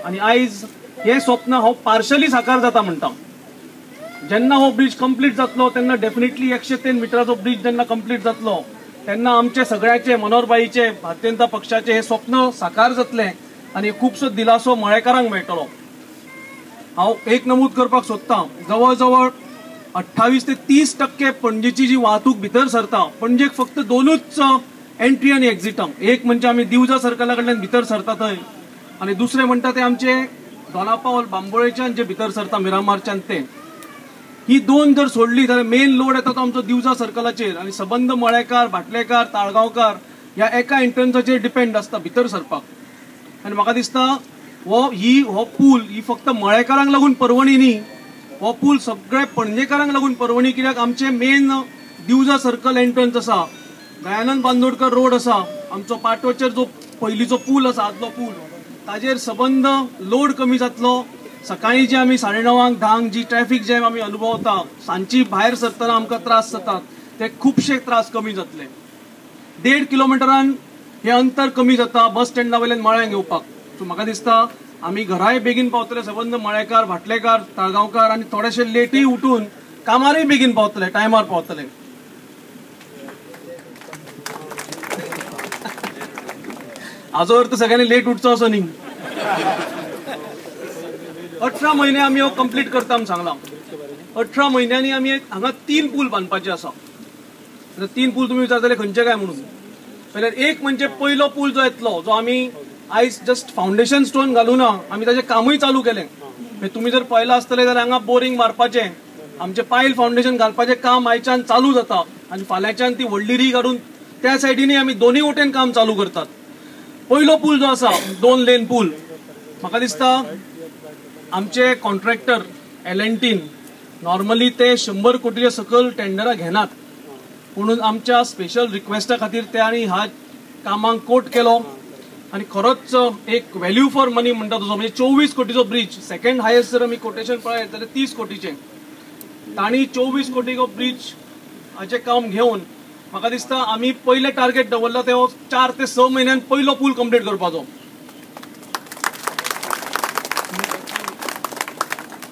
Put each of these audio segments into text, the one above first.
आणि आयज हे स्वप्न हांव पार्शली साकार जाता म्हणटा. जेन्ना हो ब्रिज कंप्लीट जातलो तेन्ना डेफिनेटली 103 मिटराचो ब्रिज जेन्ना कंप्लीट जातलो तेन्ना आमचे सगळ्याचे मनोहरबाईचे भारतीय जनता पक्षाचे हे स्वप्न साकार जातले आणि खूबसो दिलासो मळेकारांक मेळटलो. हांव एक नमूद करपाक सोदतां, जवळ जवळ 28 ते 30% पणजेची जी वाहतूक भितर सरता, पणजेक फक्त 2च एंट्री आनी एक्झिटां. एक म्हणजे आमी दिवजा सर्कला कडल्यान भितर सरता थंय आणि दुसरे म्हणटा ते आमचे दोनापावल बांबोळेच्यान जे भितर सरता मिरामारच्यान ते. ही दोन जर सोडली जाल्यार मेन लोड येता तो आमचो दिवजा सर्कलाचेर आणि सबंद मळेकार, भाटलेकार, ताळगांवकार ह्या एका एंट्रन्साचेर डिपेंड आसता भितर सरपाक. आनी म्हाका दिसता हो पूल ही फक्त मळेकारांक लागून परवणी न्ही, हो पूल सगळे पणजेकारांक लागून परवणी. कित्याक आमचे मेन दिवजा सर्कल एंट्रन्स आसा, दयानंद बांदोडकर रोड आसा, आमचो पाटोचेर जो पयलींचो पूल आसा आदलो पूल, ताजेर सबंद लोड कमी जातलो. सकाळी जे आमी 9:30 10 जी ट्रॅफिक जॅम आमी अनुभवता, सांची भायर सरतना आमकां त्रास जातात, ते खुबशे त्रास कमी जातले. 1.5 किलोमिटरान हे अंतर कमी जाता बस स्टँडा वयल्यान मळ्यांक येवपाक. सो म्हाका दिसता आमी घराय बेगीन पावतले, सबंद मळेकार, भाटलेकार, ताळगांवकार आनी थोडेशे लेटूय उठून कामारूय बेगीन पावतले, टायमार पावतले. हाजो अर्थ सगळ्यांनी लेट उठचो असो न्ही. 18 म्हयने आमी हो कंप्लीट करता म्हूण सांगला. 18 म्हयन्यांनी आमी हांगा 3 पूल बांदपाचे आसा. 3 पूल तुमी विचारतले खंयचे काय म्हणून. जाल्यार एक म्हणजे पयलो पूल जो येतलो, जो आमी आयज जस्ट फाउंडेशन स्टोन घालूना, आमी ताजें कामूय चालू केलें. तुम्ही जर पळयलां आसतलें जाल्यार हांगा बोरिंग मारपाचें, आमचें पायल फाउंडेशन घालपाचें काम आयच्यान चालू जाता आनी फाल्यांच्यान ती व्हडली री काडून त्या सायडीनी आमी दोनूय वटेन काम चालू करतात. पयलो पूल जो आसा 2 लेन पूल, म्हाका दिसता आमचे कॉन्ट्रॅक्टर L&T नॉर्मली ते 100 कोटीचे सकल टेंडरां घेनात, म्हणून आमच्या स्पेशल रिक्वेस्टा खातीर त्यांनी ह्या कामांक कोट केलो आणि खरोच एक व्हॅल्यू फॉर मनी म्हणटा तसो, म्हणजे 24 कोटीचो ब्रिज. सेकंड हायेस्ट जर आमी कोटेशन पळयत जाल्यार 30 कोटीचे. तांणी 24 कोटीचो ब्रिज हाचें काम घेवन म्हाका दिसता आमी पयले टार्गेट दवरला ते 4 ते 6 म्हयन्यान पयलो पूल कंप्लीट करपाचो.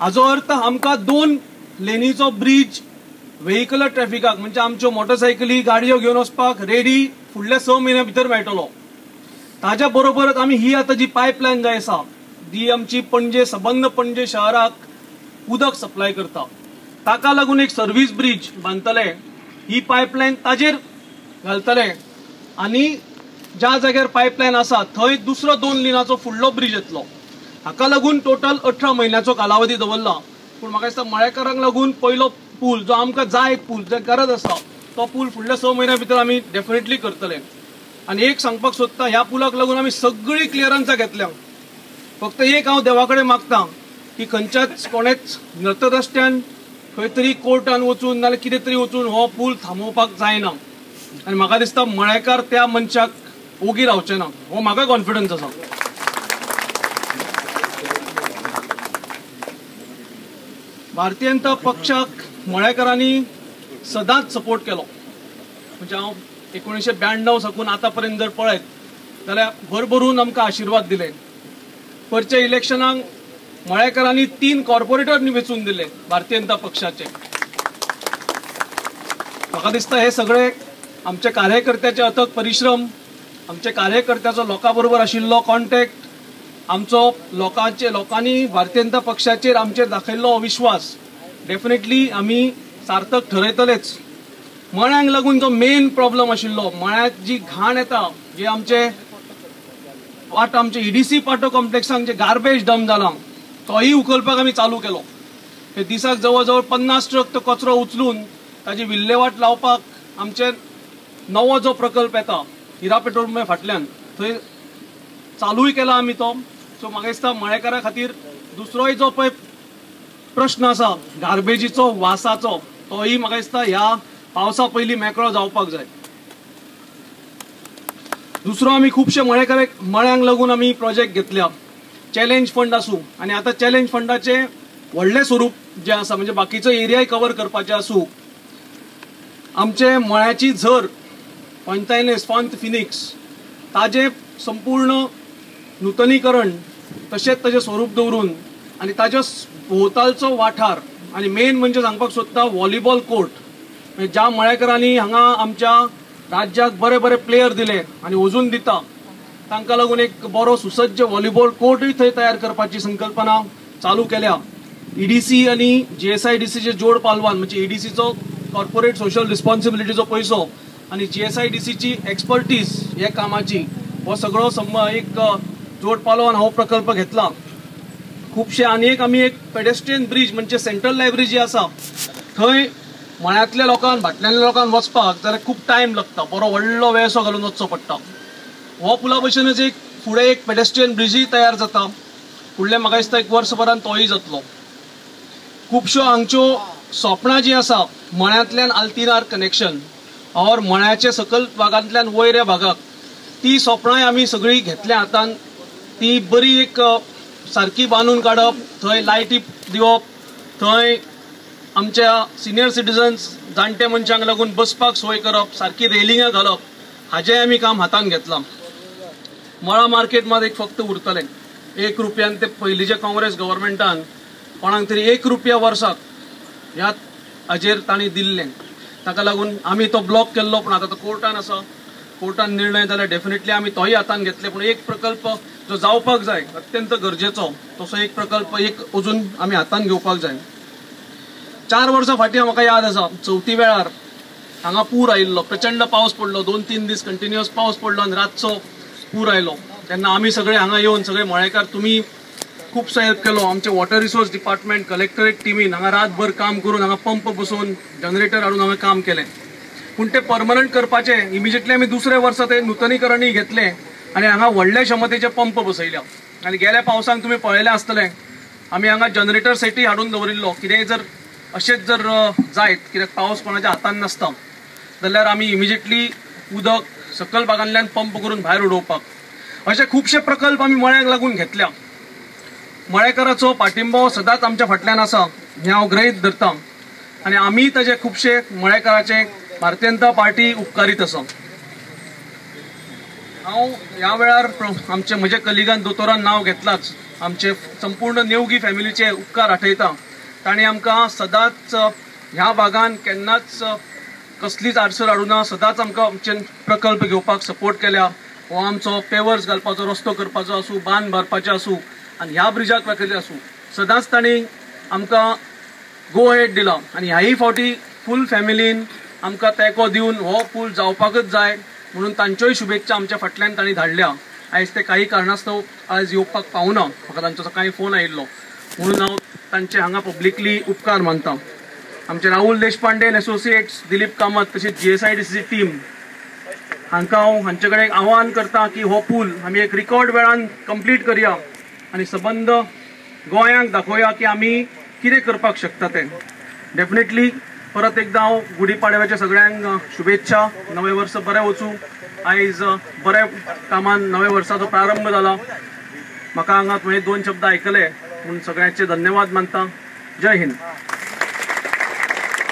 हाजो अर्थ आमकां 2 लेनीचो ब्रिज व्हेइकलर ट्रॅफिकाक म्हणजे आमच्यो मोटरसायकली, गाडयो घेवन वचपाक रेडी फुडल्या 6 म्हयन्या भितर मेळटलो. ताज्या बरोबरच आमी ही आतां जी पायपलायन जाय आसा, जी आमची पणजे सबंद पणजे शहराक उदक सप्लाय करता, ताका लागून एक सर्व्हिस ब्रिज बांदतले. ही पायपलायन ताजेर घालतले आनी ज्या जाग्यार पायपलायन आसा थंय दुसरो 2 लेनाचो फुडलो ब्रिज येतलो. हाका लागून टोटल 18 म्हयन्याचो कालावधी दवरला. पूण म्हाका दिसता मळेकारांक लागून पयलो पूल जो आमकां जाय, पूल जे गरज आसा तो पूल फुडल्या 6 म्हयन्या भितर आमी डेफिनेटली करतले. आनी एक सांगपाक सोदता, ह्या पुलाक लागून आमी सगळी क्लियरन्सां घेतल्या. फक्त एक हांव देवा कडेन मागतां की खंयच्याच कोणेच नर्तरस्त्यान खंय तरी कोर्टान वचून नाल्यार कितें तरी वचून हो पूल थांबोवपाक जायना. आनी म्हाका दिसता मळेकार त्या मनशाक ओगी रावचे ना, हो म्हाका कॉन्फिडन्स आसा. भारतीय जनता पक्षाक मळेकारांनी सदांच सपोर्ट केलो. म्हणजे हांव 1992 साकून आतापर्यंत जर पळयत जाल्यार भरभरून आमकां आशिर्वाद दिले. परच्या इलेक्शनाक मळेकारांनी 3 कॉर्पोरेटर वेचून दिले भारतीय जनता पक्षाचे. म्हाका दिसता हे सगळे आमचे कार्यकर्त्याचे अथक परिश्रम, आमचे कार्यकर्त्याचो लोकां बरोबर आशिल्लो कॉन्टॅक्ट, आमचो लोकांनी भारतीय जनता पक्षाचेर आमचेर दाखयल्लो विश्वास डेफिनेटली आमी सार्थक ठरयतलेच. मळ्यांक लागून जो मेन प्रॉब्लेम आशिल्लो, मळ्यांत जी घाण येता, जे आमचे EDC पाटो कॉम्प्लेक्सांत जे गार्बेज डंप जाला तोही उखलपाक आमी चालू केलो. हे दिसाक जवळ जवळ 50 ट्रक तो कचरो उचलून ताची विल्हेवाट लावपाक आमचे नवो जो प्रकल्प येता हिरा पेट्रोल फाटल्यान थंय चालूय केला आमी तो. सो म्हाका दिसता मळेकारा खातीर दुसरोय जो पळय प्रश्न आसा गार्बेजीचो, वासाचो, तोही म्हाका दिसता ह्या पावसा पयलीं मेकळो जावपाक जाय. दुसरो आमी खुबशे मळ्यांक लागून आमी प्रोजेक्ट घेतल्या. चॅलेंज फंड आसूं आनी आतां चॅलेंज फंडाचे व्हडले स्वरूप जे आसा, म्हणजे बाकीचो एरियाय कवर करपाचे आसूं, आमचे मळ्याची झर पॉयंतायनेस फॉंत फिनिक्स ताजे संपूर्ण नूतनीकरण तशेंच ताजें स्वरूप दवरून आनी ताज्या भोंवतालचो वाठार आनी मेन म्हणजे सांगपाक सोदता व्हॉलीबॉल कोर्ट, म्हणजे ज्या मळेकरांनी हांगा आमच्या राज्याक बरे बरे प्लेयर दिले आनी अजून दिता तांकां लागून एक बरो सुसज्ज व्हॉलीबॉल कोर्टूय थंय तयार करपाची संकल्पना चालू केल्या. ईडीसी आनी जीएसआयडीसीचे जोड पालवान म्हणजे ईडीसीचो कॉर्पोरेट सोशल रिस्पॉन्सिबिलिटीचो पयसो आनी जीएसआयडीसीची एक्सपर्टीज ह्या कामाची हो सगळो एक जोड पालवान हो प्रकल्प घेतला. खुबशे आनी आमी एक पेडेस्ट्रियन ब्रिज म्हणजे सेंट्रल लायब्ररी जी आसा थंय मळ्यांतल्या लोकांक भाटल्यांतल्या लोकांक वचपाक जाल्यार खूब टायम लागता, बरो व्हडलो वेळसो घालून वचचो पडटा. हो पुला भशेनच एक फुडें एक पेडेस्ट्रियन ब्रिजूय तयार जाता. फुडले म्हाका दिसता एक वर्सभरान तोय जातलो. खुबश्यो हांगच्यो स्वप्नां जी आसा मळ्यांतल्यान आल्तिनार कनेक्शन और मळ्याचे सकल भागांतल्यान वयऱ्या भागाक ती स्वप्नांय आमी सगळी घेतल्या हातान. ती बरी एक सारकी बांदून काडप, थंय लायटी दिवप, थंय आमच्या सिनियर सिटीजन्स जाणटे मनशांक लागून बसपाक सोय करप, सारकी रेलिंगां घालप, हाजें आमी काम हातान घेतलां. मळा मार्केट मात एक फक्त उरतलें. 1 रुपयान ते पयलींच्या काँग्रेस गव्हर्मेंटान कोणाक तरी 1 रुपया वर्साक ह्या हाजेर तांणी दिल्लें. ताका लागून आमी तो ब्लॉक केल्लो, पूण आतां तो कोर्टान आसा. कोर्टान निर्णय जाल्यार डेफिनेटली आमी तोय हातान घेतले. पूण एक प्रकल्प जो जावपाक जाय अत्यंत गरजेचो तसो एक प्रकल्प एक अजून आमी हातान घेवपाक जाय. 4 वर्सां फाटीं म्हाका याद आसा, चवथी वेळार हांगा पूर आयिल्लो, प्रचंड पावस पडलो, 2-3 दीस कंटिन्युअस पावस पडलो आनी रातचो पूर आयलो. तेन्ना आमी सगळे हांगा येवन सगळे मळेकार तुमी खूबसो हेल्प केलो. आमचे वॉटर रिसोर्स डिपार्टमेंट कलेक्टरेट टिमीन हांगा रातभर काम करून हांगा पंप बसोवन जनरेटर हाडून हांगा काम केलें. पूण ते परमनंट करपाचे इमिजिएटली आमी दुसरे वर्सा ते नूतनीकरणय घेतले आनी हांगा व्हडले क्षमतेचे पंप बसयल्या. आनी गेल्या पावसाक तुमी पळयलें आसतलें आमी हांगा जनरेटर सेटी हाडून दवरिल्लो. कितेंय जर अशेंच जर जायत, कित्याक पावस कोणाच्या हातान नासता, जाल्यार आमी इमिजिएटली उदक सकल भागांतल्यान पंप करून भायर उडोवपाक. अशे खुबशे प्रकल्प आमी मळ्याक लागून घेतल्या. मळेकाराचो पाठिंबो सदांच आमच्या फाटल्यान आसा हें हांव गृहीत धरतां आनी आमी ताजे खुबशे मळेकाराचे भारतीय जनता पार्टी उपकारीत आसा. हांव ह्या वेळार आमचे म्हज्या कलिगान दोतोरान नांव घेतलाच, आमचे संपूर्ण नेवगी फॅमिलीचे उपकार आठयता. ताणें आमकां सदांच ह्या भागान केन्नाच कसलीच आडसर हाडूना, सदांच आमकां आमचे प्रकल्प घेवपाक सपोर्ट केल्या. हो आमचो पेवर्स घालपाचो, रस्तो करपाचो आसूं, बांद भरपाचें आसूं आनी ह्या ब्रिजाक लागीं आसूं, सदांच तांणी आमकां गो हेड दिला. आनी ह्याय फावटी फूल फॅमिलीन आमकां तेंको दिवन हो पूल जावपाकच जाय म्हणून तांच्योय शुभेच्छा आमच्या फाटल्यान तांणी धाडल्या. आयज ते काही कारणास्तव आयज येवपाक पावना, म्हाका तांचो सकाळीं फोन आयिल्लो, म्हणून हांव तांचे हांगा पब्लिकली उपकार मानतां. आमचे राहुल देशपांडे एंड एसोसिएट्स, दिलीप कामत तशेंच जीएसआयडीसीची टीम हांकां हांव हांचे कडेन आव्हान करता की हो पूल आमी एक रिकॉर्ड वेळान कंप्लीट करया आनी सबंद गोंयांक दाखोवया की आमी कितें करपाक शकता तें. डेफिनेटली परत एकदा हांव गुढीपाडव्याच्या सगळ्यांक शुभेच्छा. नवें वर्स बरें वचूं. आयज बऱ्या कामान नव्या वर्साचो प्रारंभ जाला. म्हाका हांगा तुवें 2 शब्द आयकले म्हूण सगळ्यांचे धन्यवाद मानता. जय हिंद.